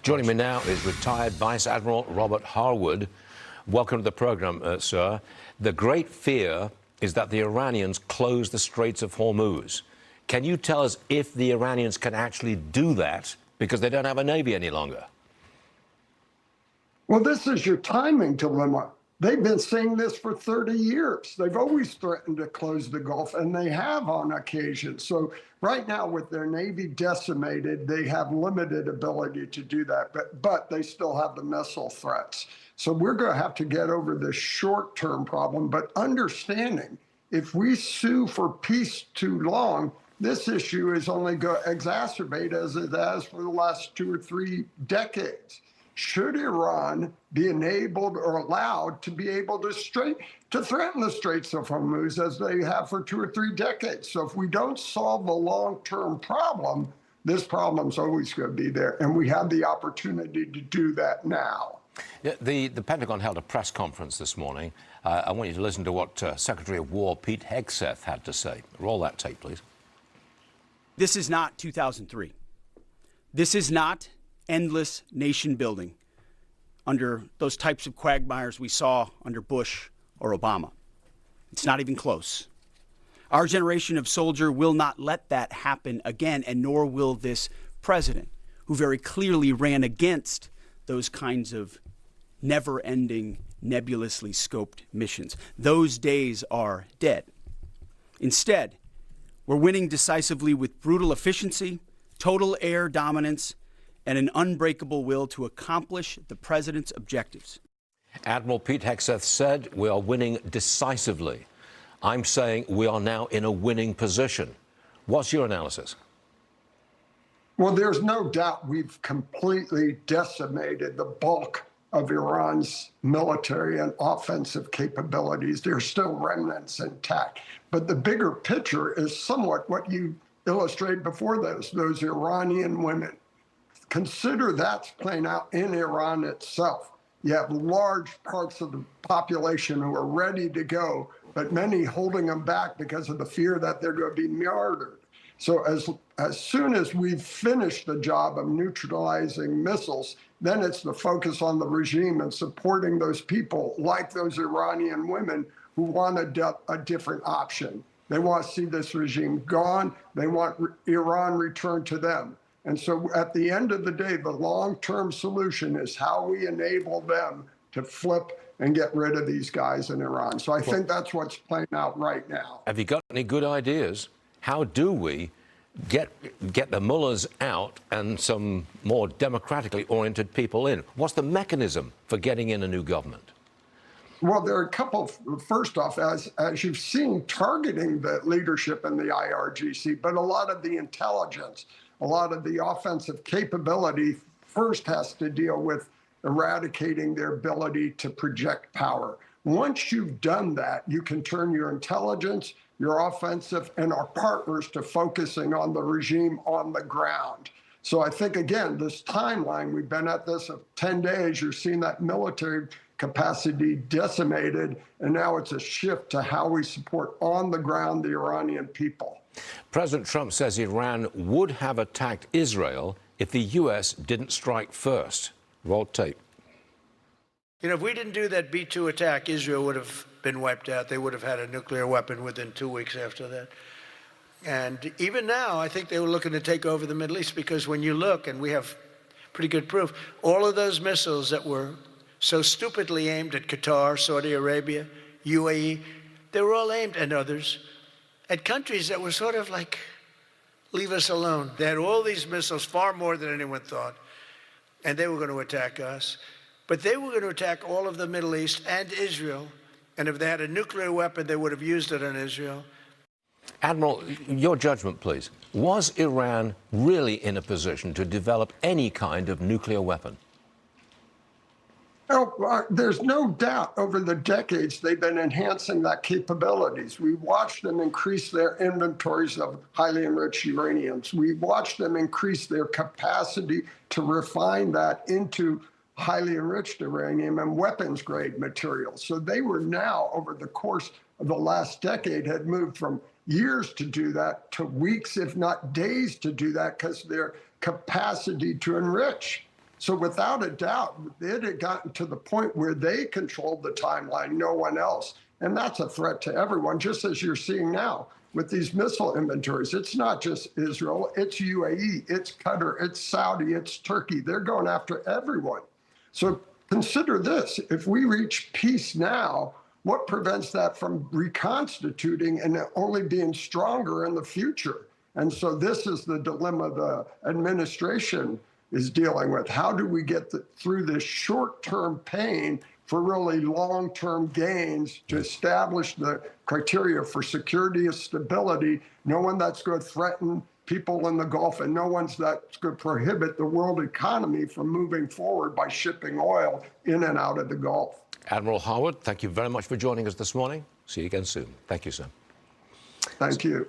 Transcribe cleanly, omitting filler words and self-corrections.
Joining me now is retired Vice Admiral Robert Harward. Welcome to the program, sir. The great fear is that the Iranians close the Straits of Hormuz. Can you tell us if the Iranians can actually do that because they don't have a navy any longer? Well, this is your timing dilemma. They've been saying this for 30 years. They've always threatened to close the Gulf, and they have on occasion. So right now, with their Navy decimated, they have limited ability to do that, but they still have the missile threats. So we're going to have to get over this short-term problem, but understanding if we sue for peace too long, this issue is only going to exacerbate as it has for the last 2 or 3 decades. Should Iran be enabled or allowed to be able to threaten the Straits of Hormuz as they have for 2 or 3 decades? So if we don't solve the long-term problem, this problem's always going to be there, and we have the opportunity to do that now. Yeah, the Pentagon held a press conference this morning. I want you to listen to what Secretary of War Pete Hegseth had to say. Roll that tape, please. This is not 2003. This is not endless nation building under those types of quagmires we saw under Bush or Obama. It's not even close. Our generation of soldier will not let that happen again, and nor will this president, who very clearly ran against those kinds of never-ending, nebulously scoped missions. Those days are dead. Instead, we're winning decisively with brutal efficiency, total air dominance, and an unbreakable will to accomplish the president's objectives. Admiral Pete Hegseth said we are winning decisively. I'm saying we are now in a winning position. What's your analysis? Well, there's no doubt we've completely decimated the bulk of Iran's military and offensive capabilities. There's still remnants intact. But the bigger picture is somewhat what you illustrated before those Iranian women. Consider that's playing out in Iran itself. You have large parts of the population who are ready to go, but many holding them back because of the fear that they're going to be murdered. So as soon as we've finished the job of neutralizing missiles, then it's the focus on the regime and supporting those people like those Iranian women who want a different option. They want to see this regime gone. They want Iran returned to them. And so at the end of the day, the long-term solution is how we enable them to flip and get rid of these guys in Iran. So I think that's what's playing out right now. Have you got any good ideas? How do we get the mullahs out and some more democratically oriented people in? What's the mechanism for getting in a new government? Well, there are a couple. First off, as you've seen, targeting the leadership in the IRGC, but a lot of the intelligence, a lot of the offensive capability first has to deal with eradicating their ability to project power. Once you've done that, you can turn your intelligence, your offensive, and our partners to focusing on the regime on the ground. So I think, again, this timeline, we've been at this of 10 days, you're seeing that military capacity decimated, and now it's a shift to how we support on the ground the Iranian people. President Trump says Iran would have attacked Israel if the U.S. didn't strike first. Roll tape. You know, if we didn't do that B-2 attack, Israel would have been wiped out. They would have had a nuclear weapon within 2 weeks after that. And even now, I think they were looking to take over the Middle East, because when you look, and we have pretty good proof, all of those missiles that were so stupidly aimed at Qatar, Saudi Arabia, UAE, they were all aimed, and others, at countries that were sort of like, leave us alone. They had all these missiles, far more than anyone thought, and they were going to attack us. But they were going to attack all of the Middle East and Israel, and if they had a nuclear weapon, they would have used it on Israel. Admiral, your judgment, please. Was Iran really in a position to develop any kind of nuclear weapon? Oh, there's no doubt over the decades they've been enhancing that capabilities. We watched them increase their inventories of highly enriched uraniums. We watched them increase their capacity to refine that into highly enriched uranium and weapons-grade materials. So they were now, over the course of the last decade, had moved from years to do that to weeks, if not days, to do that, because their capacity to enrich So without a doubt, it had gotten to the point where they controlled the timeline, no one else. And that's a threat to everyone, just as you're seeing now with these missile inventories. It's not just Israel, it's UAE, it's Qatar, it's Saudi, it's Turkey. They're going after everyone. So consider this, if we reach peace now, what prevents that from reconstituting and only being stronger in the future? And so this is the dilemma the administration is dealing with. How do we get through this short-term pain for really long-term gains to establish the criteria for security and stability, no one that's going to threaten people in the Gulf, and no one's that's going to prohibit the world economy from moving forward by shipping oil in and out of the Gulf. Admiral Harward, thank you very much for joining us this morning. See you again soon. Thank you, sir. Thank you.